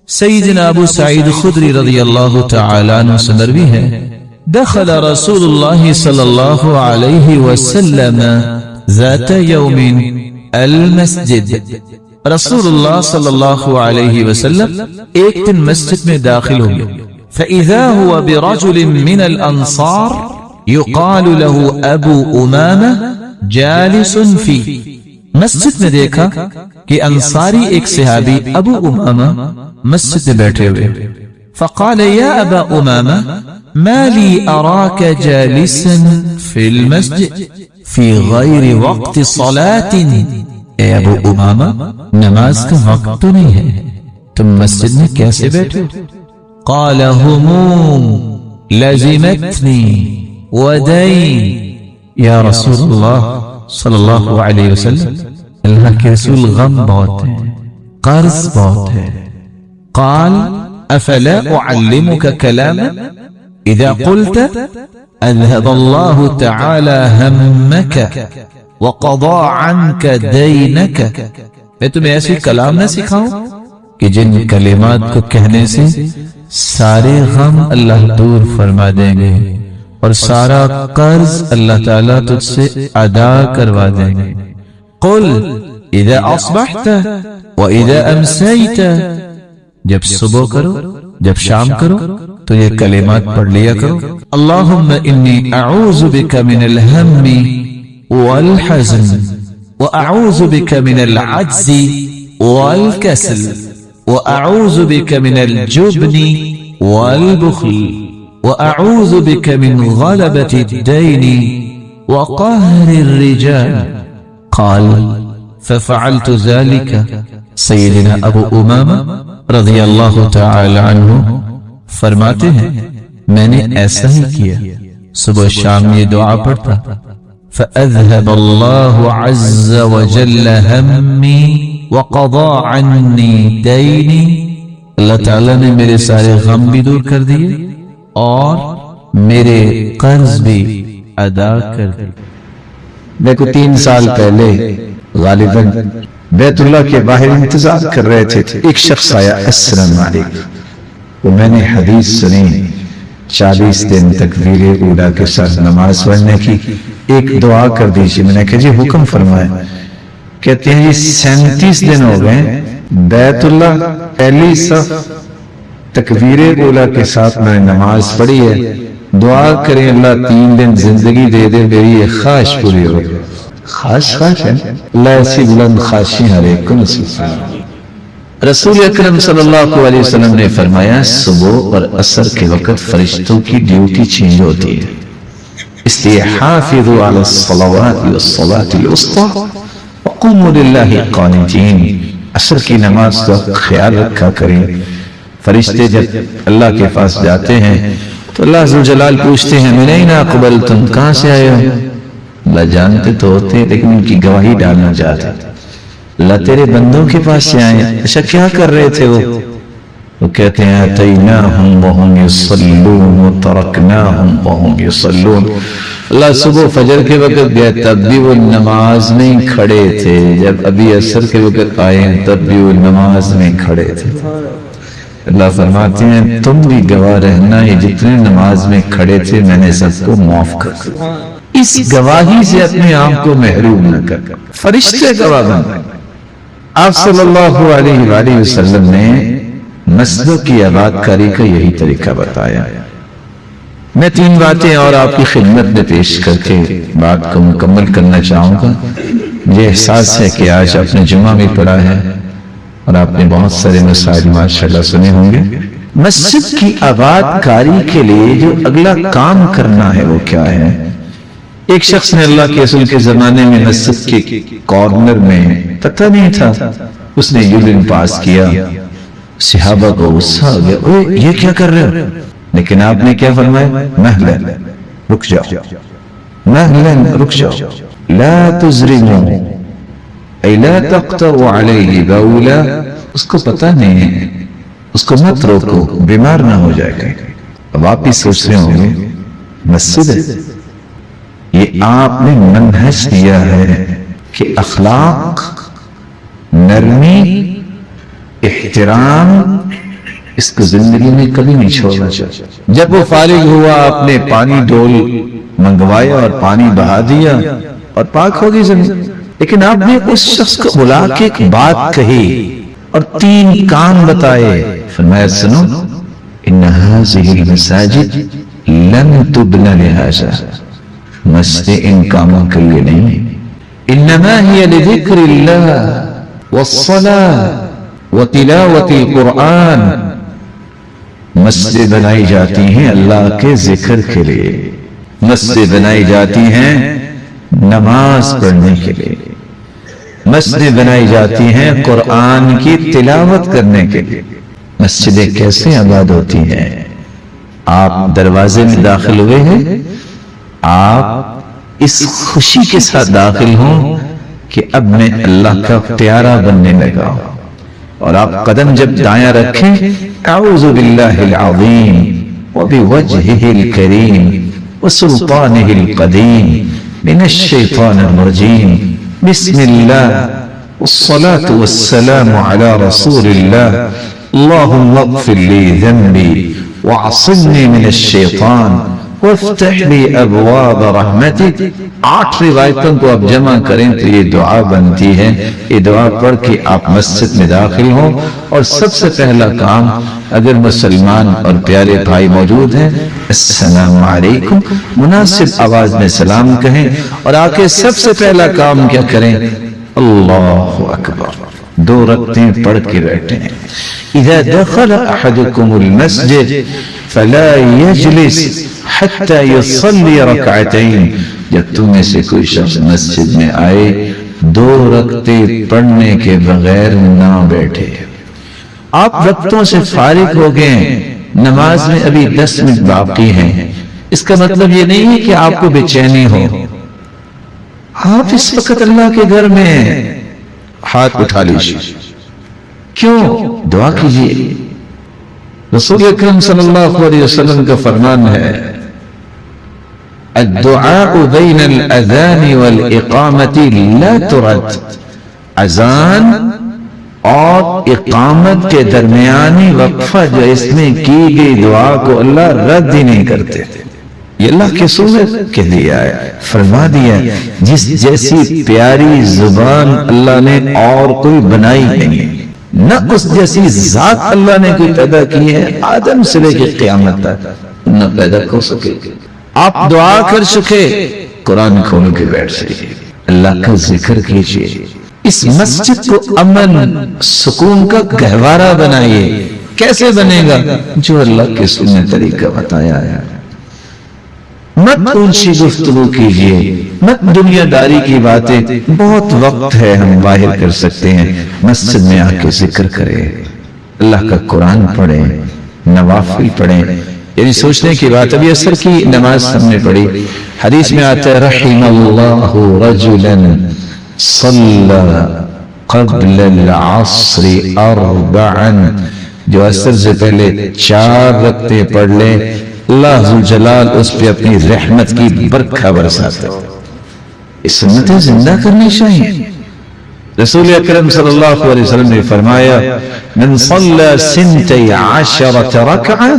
سیدنا ابو سعید خدری رضی اللہ تعالی عنہ سے مروی ہے دخل رسول اللہ صلی اللہ علیہ وسلم ذات یوم المسجد، رسول اللہ صلی اللہ علیہ وسلم ایک دن مسجد میں داخل ہوئے، فإذا هو برجل من الأنصار يقال له أبو أمامة جالس فيه، مسجد میں دیکھا کہ انصاری ایک صحابی ابو امامہ مسجد میں بیٹھے ہوئے، فقال یا ابا امامہ ما لی اراک جالسا فی المسجد فی غیر وقت صلاة، اے ابو امامہ نماز کا وقت تو نہیں ہے، تم مسجد میں کیسے بیٹھے؟ قال هموم لزمتنی ودین، یا رسول اللہ صلی اللہ علیہ وسلم اللہ کے رسول غم بہت ہے، قرض بہت ہے۔ قال افلا اعلمك كلاما اذا قلت اذهب الله تعالى همك وقضى عنك دينك، میں تمہیں ایسی کلام نہ سکھاؤں کہ جن کلمات کو کہنے سے سارے غم اللہ دور فرما دیں گے اور سارا قرض اللہ تعالیٰ تجھ سے ادا کروا دیں گے۔ قل اذا اصبحت واذا امسیت، جب صبح کرو جب شام کرو تو یہ کلمات پڑھ لیا کرو۔ اللہم انی اعوذ بک من الہم والحزن واعوذ بک من العجز والکسل واعوذ بک من الجبن والبخل وأعوذ بك من غلبة الدين وقهر الرجال۔ قال ففعلت ذلك، سیدنا ابو امامہ رضی اللہ تعالی عنہ فرماتے ہیں میں نے ایسا ہی کیا، صبح شام یہ دعا پڑھتا، فأذهب الله عز وجل همي وقضى عني ديني، اللہ تعالیٰ نے میرے سارے غم بھی دور کر دیے اور میرے قرض بھی ادا کر دی۔ میں کو 3 سال پہلے غالباً بیت اللہ کے باہر انتظار کر رہے تھے، ایک شخص آیا السلام علیکم، وہ میں نے حدیث سنی 40 دن تکبیر اولیٰ کے ساتھ نماز پڑھنے کی، ایک دعا کر دیجیے۔ میں نے کہا جی حکم فرمائے۔ کہتے ہیں یہ 37 دن ہو گئے بیت اللہ پہلی صف تکبیر اولیٰ کے ساتھ میں نے نماز پڑھی ہے، دعا کریں اللہ 3 دن زندگی دے دے میری یہ خواہش پوری ہو۔ خواہش ہے اللہ ایسی بلند خواہشیں ہر ایک کو نصیب فرمائے۔ رسول اکرم صلی اللہ علیہ وسلم نے فرمایا صبح اور عصر کے وقت فرشتوں کی ڈیوٹی چینج ہوتی ہے، اس لیے حافظوا علی الصلوات والصلاة الوسطى وقوموا للہ قانتین، عصر کی نماز کا خیال رکھا کریں۔ فرشتے جب اللہ کے پاس جاتے ہیں تو اللہ عز و جلال پوچھتے ہیں من این اقبلتم، کہاں سے آئے ہو؟ اللہ جانتے تو ہوتے لیکن ان کی گواہی ڈالنا چاہتے، اللہ تیرے بندوں کے پاس سے آئے، اچھا کیا کر رہے تھے وہ کہتے ہیں اتیناہم وہم یصلون وترکناہم وہم یصلون، اللہ صبح فجر کے وقت گئے تب بھی وہ نماز میں کھڑے تھے، جب ابھی عصر کے وقت آئے تب بھی وہ نماز میں کھڑے تھے۔ اللہ فرماتے ہیں تم بھی گواہ رہنا، یہ جتنے نماز میں کھڑے تھے میں نے سب کو معاف کر دیا، اس گواہی سے اپنے آپ کو محروم نہ کر۔ فرشتے گواہ بن گئے۔ آپ صلی اللہ علیہ وآلہ وسلم نے مسجدوں کی آباد کاری کا یہی طریقہ بتایا۔ میں 3 باتیں اور آپ کی خدمت میں پیش کر کے بات کو مکمل کرنا چاہوں گا۔ مجھے احساس ہے کہ آج آپ نے جمعہ بھی پڑھا ہے اور آپ نے بہت سارے مسائل ماشاءاللہ سنے ہوں گے۔ مسجد کی آباد کاری کے لیے جو اگلا کام کرنا ہے وہ کیا ہے؟ ایک شخص نے اللہ کے رسول کے زمانے میں مسجد کے کارنر میں پتہ نہیں تھا، اس نے یورین پاس کیا، صحابہ کو غصہ آ گیا، اوہ یہ کیا کر رہے ہو؟ لیکن آپ نے کیا فرمایا؟ مہلا رک جاؤ، مہلا رک جاؤ، لا تزرموا اے لا تقطعوا علیہ بولا، اس کو پتہ نہیں ہے، اس کو مت روکو بیمار نہ ہو جائے گا۔ اب آپ ہی سوچ رہے ہوں گے مسجد ہے، یہ آپ نے منہج دیا ہے کہ اخلاق، نرمی، احترام اس کو زندگی میں کبھی نہیں چھوڑنا چاہیے۔ جب وہ فارغ ہوا آپ نے پانی ڈول منگوایا اور پانی بہا دیا اور پاک ہوگی زمین، لیکن آپ نے اس شخص کو بلا کے ایک بات کہی اور 3 کام بتائے۔ فرمایا سنو، ان هذه المساجد لن تبنى لهذا، مسجد ان کاموں کے لیے نہیں، انما هي لذکر اللہ والصلاة وتلاوة القرآن، مسجد بنائی جاتی ہیں اللہ کے ذکر کے لیے، مسجد بنائی جاتی ہیں نماز پڑھنے کے لیے، مسجد بنائی جاتی ہیں قرآن کی تلاوت کرنے کے لیے۔ مسجدیں کیسے آباد ہوتی ہیں؟ آپ دروازے میں داخل ہوئے ہیں، آپ اس خوشی کے ساتھ داخل ہوں کہ اب میں اللہ کا پیارا بننے لگا ہوں، اور آپ قدم جب دایاں رکھیں، اعوذ باللہ العظیم وبوجہہ الکریم وسلطانہ القدیم من الشیطان الرجیم، بسم اللہ والصلاة والسلام علی رسول اللہ، اللہم اغفر لی ذنبی وعصمنی من الشیطان وافتح لی ابواب رحمتک۔ 8 روایتوں کو آپ جمع کریں تو یہ دعا بنتی ہے۔ یہ دعا پڑھ کے آپ مسجد میں داخل ہوں، اور سب سے پہلا کام، اگر مسلمان اور پیارے بھائی موجود ہیں، السلام علیکم، مناسب آواز میں سلام کہیں، اور آکے سب سے پہلا کام کیا کریں؟ اللہ اکبر، 2 رکعتیں پڑھ کے بیٹھیں۔ اذا دخل احدکم المسجد فلا يجلس حتى يصلي ركعتين، جب تم میں سے کوئی شخص مسجد میں آئے 2 رکعتیں پڑھنے کے بغیر نہ بیٹھے۔ آپ رکعتوں سے فارغ ہو گئے، نماز میں ابھی 10 منٹ باقی ہیں، اس کا مطلب یہ نہیں ہے کہ آپ کو بے چینی ہو۔ آپ اس وقت اللہ کے گھر میں ہاتھ اٹھا لیجیے، کیوں؟ دعا کیجیے۔ رسول اکرم صلی اللہ علیہ وسلم کا فرمان ہے، الدعاء بین الاذان والاقامت لا ترد، اذان اور اقامت کے درمیانی وقفہ جو اس میں کی گئی دعا کو اللہ رد ہی نہیں کرتے۔ یہ اللہ کے رسول کہہ دیا ہے، فرما دیا، جس جیسی پیاری زبان اللہ نے اور کوئی بنائی نہیں، نہ اس جیسی ذات اللہ نے کوئی پیدا کی ہے، آدم سے لے کے قیامت تک نہ پیدا کر سکے۔ آپ دعا کر چکے، قرآن کھول کے بیٹھ سکے، اللہ کا ذکر کیجئے، اس مسجد کو امن سکون کا گہوارہ بنائیے۔ کیسے بنے گا؟ جو اللہ کے رسول نے طریقہ بتایا ہے۔ مت اونچی گفتگو کیجئے، مت دنیا داری کی باتیں، بہت وقت ہے ہم باہر کر سکتے ہیں، مسجد میں آ کے ذکر کریں، اللہ کا قرآن پڑھیں، نوافل پڑھیں۔ یعنی سوچنے کی بات، ابھی عصر کی نماز ہم نے پڑھی، حدیث میں آتا ہے رحم اللہ رجلا صلی قبل العصر 4، جو عصر سے پہلے 4 رکعتیں پڑھ لے، اللہ ذوالجلال اس پہ اپنی رحمت کی برکھا برساتا ہے۔ اس سنتیں زندہ کرنی چاہیے۔ رسول اکرم صلی اللہ علیہ وسلم نے فرمایا، من صلی 12 رکعہ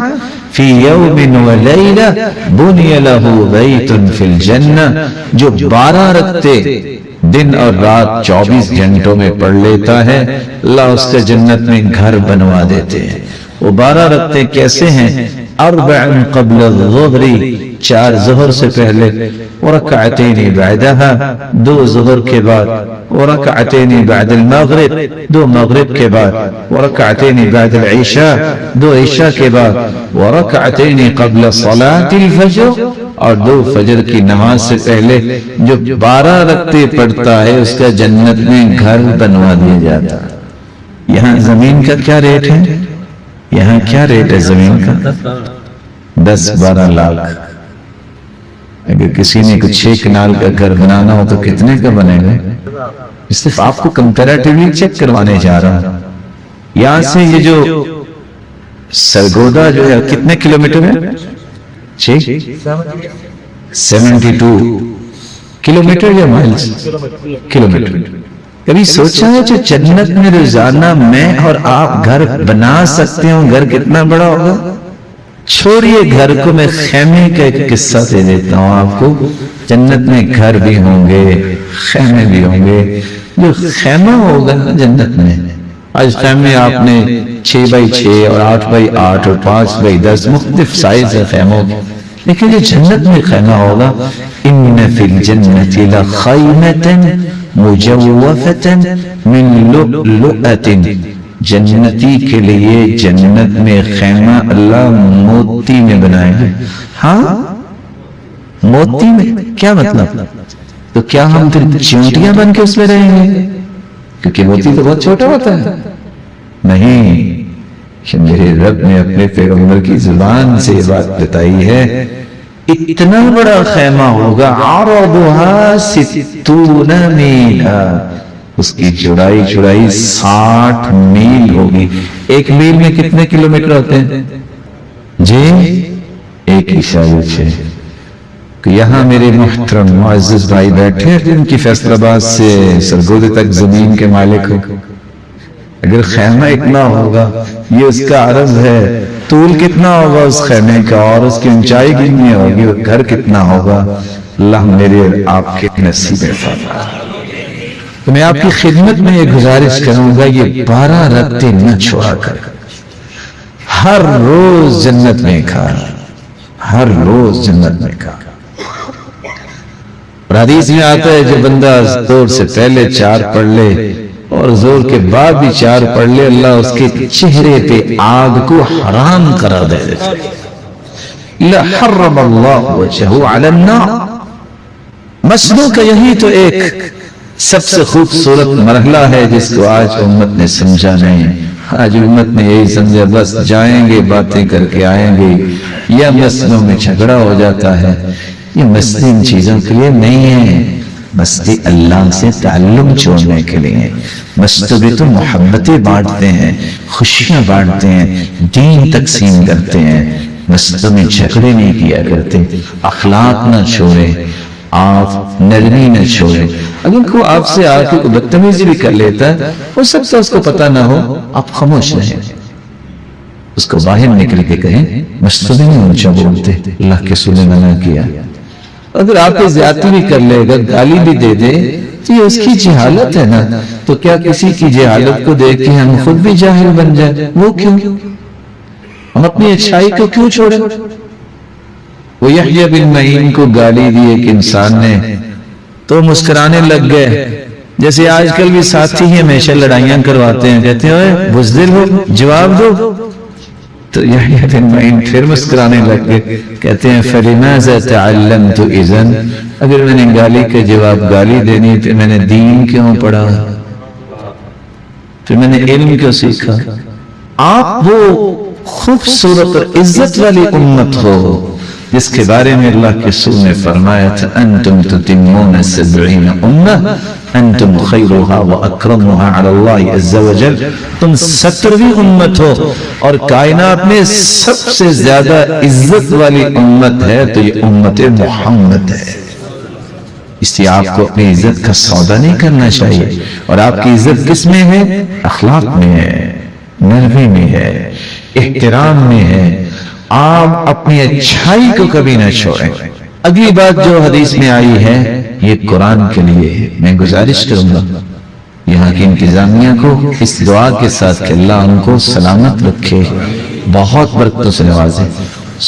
فی یوم ولیلہ بنی لہ بیت فی الجنہ، جو 12 رکعتیں دن اور رات 24 گھنٹوں میں پڑھ لیتا ہے، اللہ اس کا جنت میں گھر بنوا دیتے ہیں۔ وہ 12 رکعتیں کیسے ہیں؟ 4 قبل الظہر، 4 ظہر سے پہلے، ورکعتین بعدہا، 2 ظہر کے بعد، ورکعتین بعد المغرب، 2 مغرب کے بعد، ورکعتین بعد العشاء، 2 عشاء کے بعد، ورکعتین قبل صلاة الفجر، اور 2 فجر کی نماز سے پہلے۔ جو 12 رکعتیں پڑھتا ہے اس کا جنت میں گھر بنوا دیا جاتا ہے۔ یہاں زمین کا کیا ریٹ ہے؟ یہاں کیا ریٹ ہے زمین کا؟ 10-12 لاکھ۔ اگر کسی نے کچھ 6 کنال کا گھر بنانا ہو تو کتنے کا بنے گا؟ صرف آپ کو کمپیریٹیولی چیک کروانے جا رہا ہوں۔ یہاں سے یہ جو سرگودا جو ہے کتنے کلومیٹر ہے؟ 72 کلومیٹر یا مائلز؟ کلومیٹر۔ کبھی سوچا ہے جو جنت میں روزانہ میں اور آپ گھر بنا سکتے ہو، گھر کتنا بڑا ہوگا؟ چھوڑیے گھر کو، میں خیمے کا ایک قصہ دے دیتا ہوں آپ کو۔ جنت میں گھر بھی ہوں گے، خیمے بھی ہوں گے۔ جو خیمہ ہوگا نا جنت میں، آج خیمے آپ نے 6x6 اور 8x8 اور 5x10 مختلف سائز ہے خیموں، لیکن جو جنت میں خیمہ ہوگا، ان فی الجنت لخیمۃ مجوفۃ من لؤلؤۃ، جنتی کے لیے جنت میں خیمہ اللہ موتی میں بنائے گا۔ ہاں موتی میں، کیا مطلب؟ تو کیا ہم پھر چیونٹیاں بن کے اس میں رہیں گے؟ کیونکہ موتی تو بہت چھوٹا ہوتا ہے۔ نہیں، کہ میرے رب نے اپنے پیغمبر کی زبان سے یہ بات بتائی ہے، اتنا بڑا خیمہ ہوگا، عرضها 60 میلا، اس کی چوڑائی 60 میل ہوگی۔ ایک میل میں کتنے کلومیٹر ہوتے ہیں جی؟ 1.6۔ یہاں میرے محترم معزز بھائی بیٹھے ہیں جن کی فیصل آباد سے سرگودے تک زمین کے مالک ہو، اگر خیمہ اتنا ہوگا، یہ اس کا عرض ہے، طول کتنا ہوگا اس خیمے کا، اور اس کی اونچائی کتنی ہوگی، وہ گھر کتنا ہوگا، اللہ میرے آپ کے نصیب فرمائے۔ تو میں آپ کی خدمت میں یہ گزارش کروں گا، یہ 12 رکعتیں نہ چھوڑا کر، ہر روز جنت میں کھا، ہر روز جنت میں کھا۔ اور حدیث میں آتا ہے جو بندہ زور سے پہلے 4 پڑھ لے اور زور کے بعد بھی 4 پڑھ لے، اللہ اس کے چہرے پہ آگ کو حرام کرا دے دیتا ہے۔ لحرم اللہ وجہہ علی النار۔ مسلوں کا یہی تو ایک سب سے خوبصورت مرحلہ ہے جس کو آج امت نے سمجھا نہیں۔ آج امت نے یہی سمجھا بس جائیں گے باتیں کر کے آئیں گے، یا مسلوں میں جھگڑا ہو جاتا ہے۔ یہ مسئلے ان چیزوں کے لیے نہیں ہے، مسئلے اللہ سے تعلق چھوڑنے کے لیے۔ مسجد بھی تو محبتیں بانٹتے ہیں، خوشیاں بانٹتے ہیں، دین تقسیم کرتے ہیں، مسجد میں جھگڑے نہیں کیا کرتے، اخلاق نہ چھوڑیں، آپ نرمی نہ چھوڑیں۔ اگر کوئی آپ سے آ کے بدتمیزی بھی کر لیتا ہے، ہو سکتا ہے اس کو پتہ نہ ہو، آپ خاموش رہیں، اس کو باہر نکل کے کہیں مسجد میں اونچا بولتے، اللہ کے رسول نے منع کیا۔ اگر آپ کو زیادتی بھی کر لے گا، گالی بھی دے دے، تو یہ اس کی جہالت ہے نا۔ تو کیا کسی کی جہالت کو دیکھ کے ہم خود بھی جاہل بن جائیں؟ وہ کیوں؟ ہم اپنی اچھائی کو کیوں چھوڑیں؟ وہ یحییٰ بن معین کو گالی دی ایک انسان نے تو مسکرانے لگ گئے، جیسے آج کل بھی ساتھی ہی ہمیشہ لڑائیاں کرواتے ہیں، کہتے ہیں بزدل ہو جواب دو، تو یحییٰ بن معین پھر مسکرانے لگ گئے، کہتے ہیں فَلِمَاذَا تَعَلَّمْتُ إِذَنْ، اگر میں نے گالی کے جواب گالی دینی پھر میں نے دین کیوں پڑھا، پھر میں نے علم کیوں سیکھا۔ آپ وہ خوبصورت اور عزت والی امت ہو جس کے بارے میں اللہ کے رسول نے فرمایا تھا انتم تتمون 70 امہ انتم خیرها واکرمها علی اللہ عز وجل، تم 70ویں امت ہو اور کائنات میں سب سے زیادہ عزت والی امت ہے تو یہ امت محمد ہے۔ اس لیے آپ کو اپنی عزت کا سودا نہیں کرنا چاہیے، اور آپ کی عزت کس میں ہے؟ اخلاق میں ہے، نرمی میں ہے، احترام میں ہے۔ آپ اپنی اچھائی کو کبھی نہ چھوڑیں۔ اگلی بات جو حدیث میں آئی ہے یہ قرآن کے لیے ہے۔ میں گزارش کروں گا یہاں کی انتظامیہ کو اس دعا کے ساتھ کہ اللہ ان کو سلامت رکھے، بہت برکتوں سے نوازے،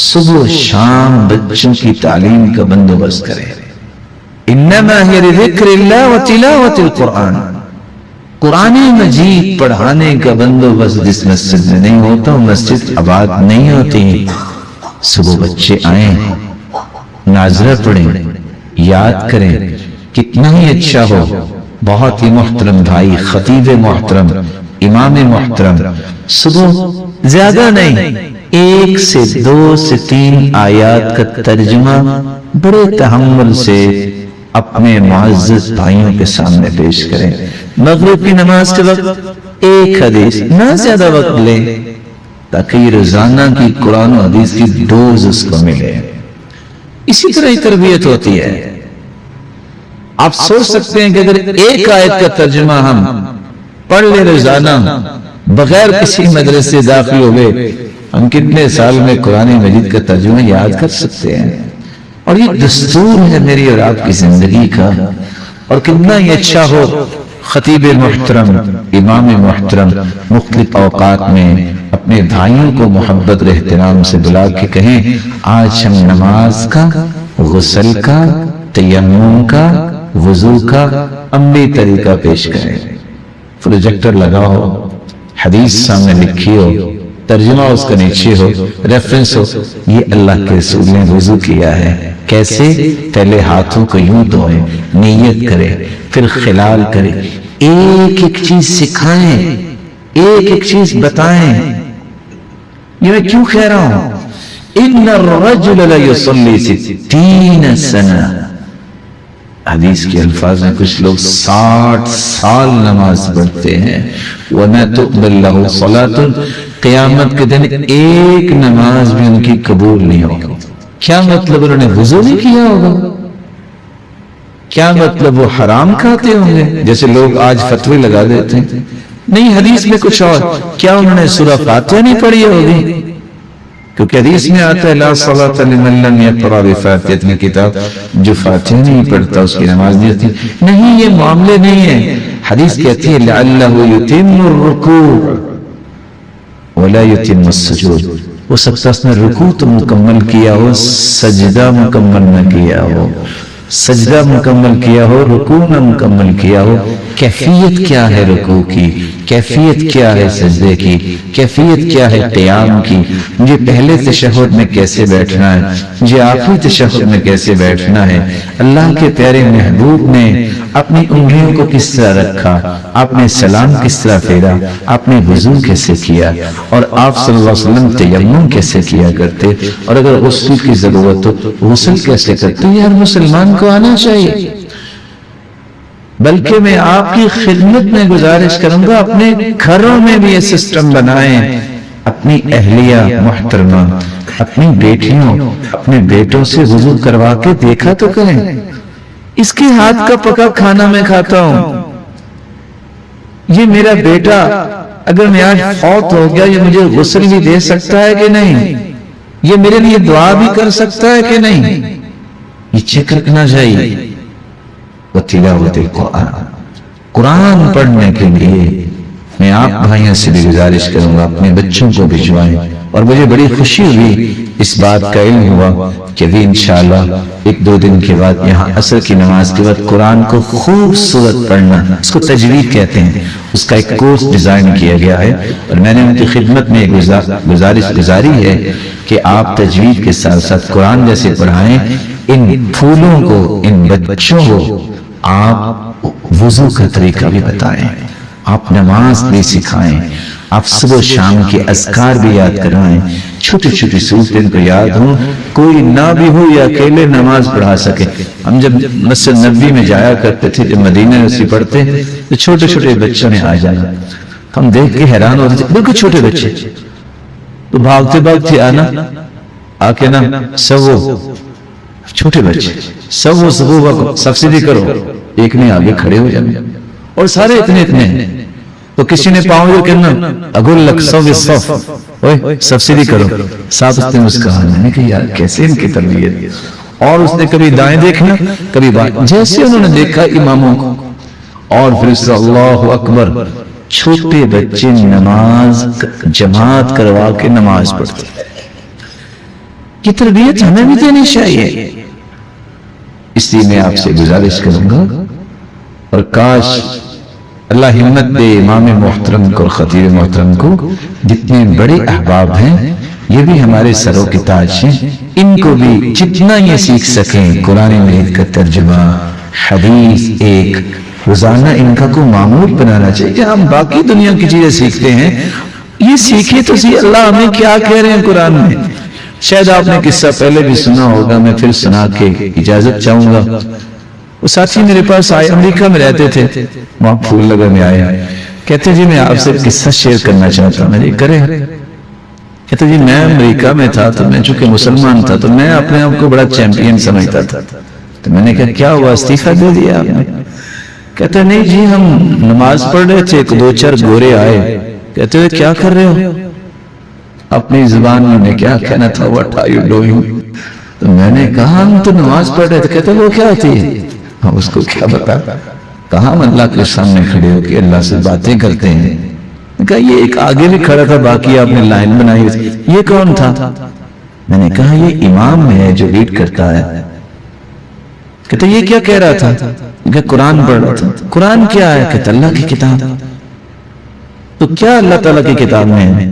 صبح و شام بچوں کی تعلیم کا بندوبست کرے۔ انما ہی لذکر اللہ و تلاوت القرآن، قرآن مجید پڑھانے کا بندوبست جس مسجد میں نہیں ہوتا وہ مسجد آباد نہیں ہوتی۔ صبح بچے آئیں، ناظرہ پڑھیں، یاد کریں، کتنا ہی اچھا ہو۔ بہت ہی محترم بھائی، خطیب محترم، امام محترم، صبح زیادہ نہیں 1 سے 2 سے 3 آیات کا ترجمہ بڑے تحمل سے اپنے معزز بھائیوں کے سامنے پیش کریں۔ مغرب کی نماز کے وقت 1 حدیث، نہ زیادہ وقت لیں تاکہ یہ روزانہ کی قرآن و حدیث کی ڈوز اس کو ملے۔ اسی طرح ہی تربیت ہوتی ہے۔ آپ سوچ سکتے ہیں کہ اگر ایک آیت کا ترجمہ ہم پڑھ لے روزانہ بغیر کسی مدرسے داخل ہوئے، ہم کتنے سال میں قرآن مجید کا ترجمہ یاد کر سکتے ہیں؟ اور یہ دستور ہے میری اور آپ کی زندگی کا. اور کتنا ہی اچھا ہو خطیب محترم، امام محترم مختلف اوقات میں اپنے بھائیوں کو محبت اور احترام سے بلا کے کہیں آج ہم نماز کا، غسل کا، تیمم کا، وضو کا عملی طریقہ پیش کریں. پروجیکٹر لگاؤ، حدیث سامنے لکھی ہو، ترجمہ اس کا نیچے ہو، ریفرنس ہو، یہ اللہ کے رسول نے وضو کیا ہے. کیسے؟ پہلے ہاتھوں کو یوں دھوئیں، نیت کرے، پھر خلال کرے، ایک ایک چیز سکھائیں، ایک ایک چیز بتائیں. یہ میں کیوں کہہ رہا ہوں؟ ان الرجل لیصلی 60 سنہ، حدیث کے الفاظ میں کچھ لوگ 60 سال نماز پڑھتے ہیں. وَمَا تُقْبَلْ لَهُ صَلَاةٌ، قیامت کے دن ایک نماز بھی ان کی قبول نہیں ہوگی. کیا مطلب انہوں نے وضو نہیں کیا ہوگا؟ کیا مطلب وہ حرام کھاتے ہوں گے جیسے لوگ آج فتوی لگا دیتے ہیں؟ نہیں، حدیث میں کچھ اور. کیا انہوں نے سورہ فاتحہ نہیں پڑھی ہوگی؟ کیونکہ حدیث میں آتا ہے لا صلاۃ لمن لم یقرأ بفاتحۃ الکتاب، جو فاتحہ نہیں پڑھتا اس کی نماز نہیں ہوتی. نہیں، یہ معاملے نہیں ہے. حدیث کہتی ہے لعلہ یتم الرکوع ولا یتم السجود، وہ سب اس نے رکوع تو مکمل کیا ہو، سجدہ مکمل نہ کیا ہو، سجدہ مکمل کیا ہو، رکوع نہ مکمل کیا ہو. کیفیت کیا ہے رکوع کی، کیفیت کیا ہے سجدے کی، کیفیت کیا ہے قیام کی، مجھے پہلے تشہد میں کیسے بیٹھنا ہے، مجھے آخری تشہد میں کیسے بیٹھنا ہے. اللہ کے پیارے محبوب نے اپنی انگلیوں کو کس طرح رکھا، آپ نے سلام کس طرح پھیرا، آپ نے وضو کیسے کیا، اور آپ صلی اللہ علیہ وسلم تیمم کیسے کیا کرتے، اور اگر غسل کی ضرورت ہو غسل کیسے کرتے. یہ ہر مسلمان کو آنا چاہیے. بلکہ میں آپ کی خدمت میں گزارش کروں گا اپنے گھروں میں بھی یہ سسٹم بنائیں. اپنی اہلیہ محترمہ، اپنی بیٹیوں، اپنے بیٹوں سے وضو کروا کے دیکھا تو کریں. اس کے ہاتھ کا پکا کھانا میں کھاتا ہوں. یہ میرا بیٹا اگر میں آج فوت ہو گیا یہ مجھے غسل بھی دے سکتا ہے کہ نہیں، یہ میرے لیے دعا بھی کر سکتا ہے کہ نہیں، یہ چیک رکھنا چاہیے. وتلاوت القرآن، قرآن پڑھنے کے لیے میں آپ بھائیوں سے بھی گزارش کروں گا اپنے بچوں کو بھجوائیں. اور مجھے بڑی خوشی ہوئی، اس بات کا علم ہوا کہ بھی انشاءاللہ ایک دو دن کے بعد یہاں عصر کی نماز کے بعد قرآن کو خوبصورت پڑھنا، اس کو تجوید کہتے ہیں، اس کا ایک کورس ڈیزائن کیا گیا ہے. اور میں نے ان کی خدمت میں گزارش گزاری ہے کہ آپ تجوید کے ساتھ ساتھ قرآن جیسے پڑھائیں. ان پھولوں کو، ان بچوں کو آپ وضو کا طریقہ بھی بتائیں، آپ نماز بھی سکھائیں، آپ صبح و شام کے اذکار بھی یاد کروائیں. چھوٹی چھوٹی صورتیں کو یاد ہوں، کوئی نہ بھی ہو یا اکیلے نماز پڑھا سکے. ہم جب مسجد نبوی میں جایا کرتے تھے، جب مدینہ میں پڑھتے تو چھوٹے چھوٹے بچوں نے آ جانا، ہم دیکھ کے حیران ہوتے تھے. بالکل چھوٹے بچے تو بھاگتے بھاگتے آنا، آ کے نا سو چھوٹے بچے سب سبسڈی کرو، ایک نے آگے کھڑے ہو جانا اور سارے اتنے اتنے ہیں. تو کسی نے پاؤں جو کہنا اگل لک صف سبسڈی کرو، ساتھ اس نے مسکرایا. میں نے کہا یار کیسے ان کی تربیت. اور اس نے کبھی دائیں دیکھنا کبھی بائیں، جیسے انہوں نے دیکھا اماموں کو. اور پھر اس اللہ اکبر، چھوٹے بچے نماز جماعت کروا کے نماز پڑھتے. یہ تربیت ہمیں بھی دینی چاہیے. اس لیے میں آپ سے گزارش کروں گا، اور کاش اللہ ہمت دے امام محترم کو اور خطیب محترم کو، جتنے بڑے احباب ہیں یہ بھی ہمارے سروں کے تاج ہیں، ان کو بھی جتنا یہ سیکھ سکیں قرآن مجید کا ترجمہ، حدیث، ایک روزانہ ان کا کو معمول بنانا چاہیے کہ ہم باقی دنیا کی چیزیں سیکھتے ہیں، یہ سیکھیں تو سی اللہ ہمیں کیا کہہ رہے ہیں قرآن میں. شاید آپ نے قصہ پہلے بھی سنا ہوگا، میں پھر سنا کے اجازت چاہوں گا. وہ ساتھی میرے پاس آئے، امریکہ میں رہتے تھے، وہاں پھول لگا میں آئے، کہتے جی میں آپ سے قصہ شیئر کرنا چاہتا ہوں. میں نے کرے. کہتے جی میں امریکہ میں تھا تو میں چونکہ مسلمان تھا تو میں اپنے آپ کو بڑا چیمپئن سمجھتا تھا. تو میں نے کہا کیا ہوا، استعفیٰ دے دیا آپ نے؟ کہتا نہیں جی ہم نماز پڑھ رہے تھے، دو چار گورے آئے، کہتے ہوئے کیا کر رہے ہو؟ اپنی زبان میں کیا کہنا تھا، what are you doing؟ تو میں نے کہا ہم تو نماز پڑھ رہے تھے۔ کہتے وہ کیا ہوتی ہے؟ ہم اس کو کیا بتا، کہا ہم اللہ کے سامنے کھڑے ہو کے اللہ سے باتیں کرتے ہیں۔ کہا یہ ایک آگے بھی کھڑا تھا، باقی آپ نے لائن بنائی تھی، یہ کون تھا؟ میں نے کہا یہ امام ہے جو لیڈ کرتا ہے۔ کہتے یہ کیا کہہ رہا تھا؟ کہ قرآن پڑھ رہا تھا۔ قرآن کیا ہے؟ کہتا اللہ کی کتاب۔ تو کیا اللہ تعالیٰ کی کتاب میں ہے؟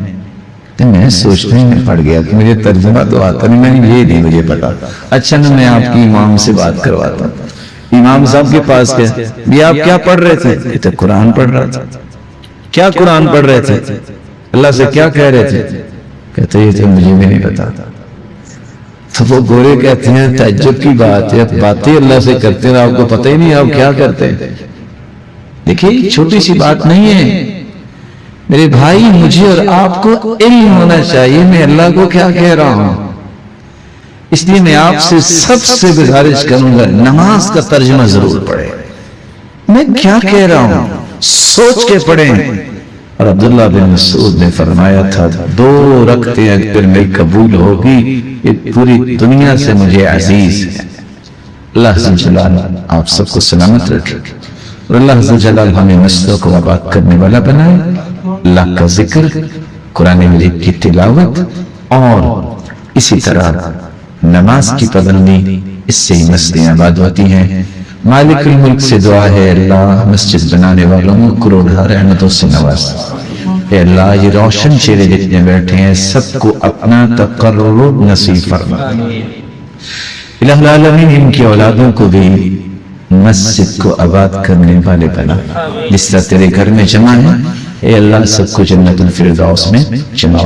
تو میں سوچنے میں پڑ گیا کہ مجھے ترجمہ تو آتا نہیں، میں یہ نہیں مجھے پتا۔ اچھا نا میں آپ کی امام سے بات کرواتا ہوں۔ امام صاحب کے پاس گیا، یہ آپ کیا پڑھ رہے تھے؟ کہتے قرآن پڑھ رہا تھا۔ کیا قرآن پڑھ رہے تھے؟ اللہ سے کیا کہہ رہے تھے؟ کہتے یہ تو مجھے بھی نہیں پتا۔ تو وہ گورے کہتے ہیں تعجب کی بات ہے، باتیں اللہ سے کرتے ہیں آپ کو پتہ ہی نہیں آپ کیا کرتے ہیں۔ دیکھیے چھوٹی سی بات نہیں ہے میرے بھائی، مجھے اور آپ کو علم ہونا چاہیے میں اللہ کو کیا کہہ رہا ہوں۔ اس لیے میں آپ سے سب سے گزارش کروں گا نماز کا ترجمہ ضرور پڑھیں۔ میں کیا کہہ رہا ہوں سوچ کے پڑھیں۔ اور عبداللہ بن مسعود نے فرمایا تھا 2 رکعتیں اگر میری قبول ہوگی یہ پوری دنیا سے مجھے عزیز ہے۔ اللہ عز و جل آپ سب کو سلامت رکھے اور اللہ عز و جل ہمیں مسجدوں کو آباد کرنے والا بنائے۔ اللہ کا ذکر، قرآن مجید کی تلاوت اور اسی طرح نماز کی پابندی، اس سے ہی مسجدیں آباد ہوتی ہیں۔ مالک الملک سے دعا ہے اللہ مسجد بنانے والوں کو کروڑا رحمتوں سے نواز۔ اے اللہ یہ روشن چہرے جتنے بیٹھے ہیں سب کو اپنا تقرب نصیب فرما۔ الہ العالمین ان کی اولادوں کو بھی مسجد کو آباد کرنے والے بنا، جس طرح تیرے گھر میں جمع ہے اے اللہ سب کو جنت الفردوس میں جمع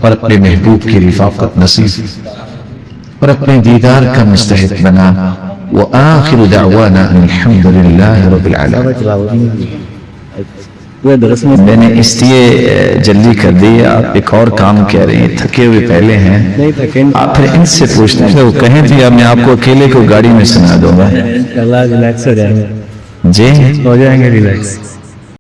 اور اپنے محبوب کی رفاقت نصیب اور اپنے دیدار کا مستحق بنا۔ وآخر دعوانا الحمد للہ رب العالمین۔ میں نے اس لیے جلدی کر دی، آپ ایک اور کام کہہ رہے ہیں، تھکے ہوئے پہلے ہیں، آپ پھر ان سے پوچھتے ہیں وہ کہیں تھے میں آپ کو اکیلے کو گاڑی میں سنا دوں گا۔ اللہ ریلیکس ہو جائیں گے، جی ہو جائیں گے ریلیکس۔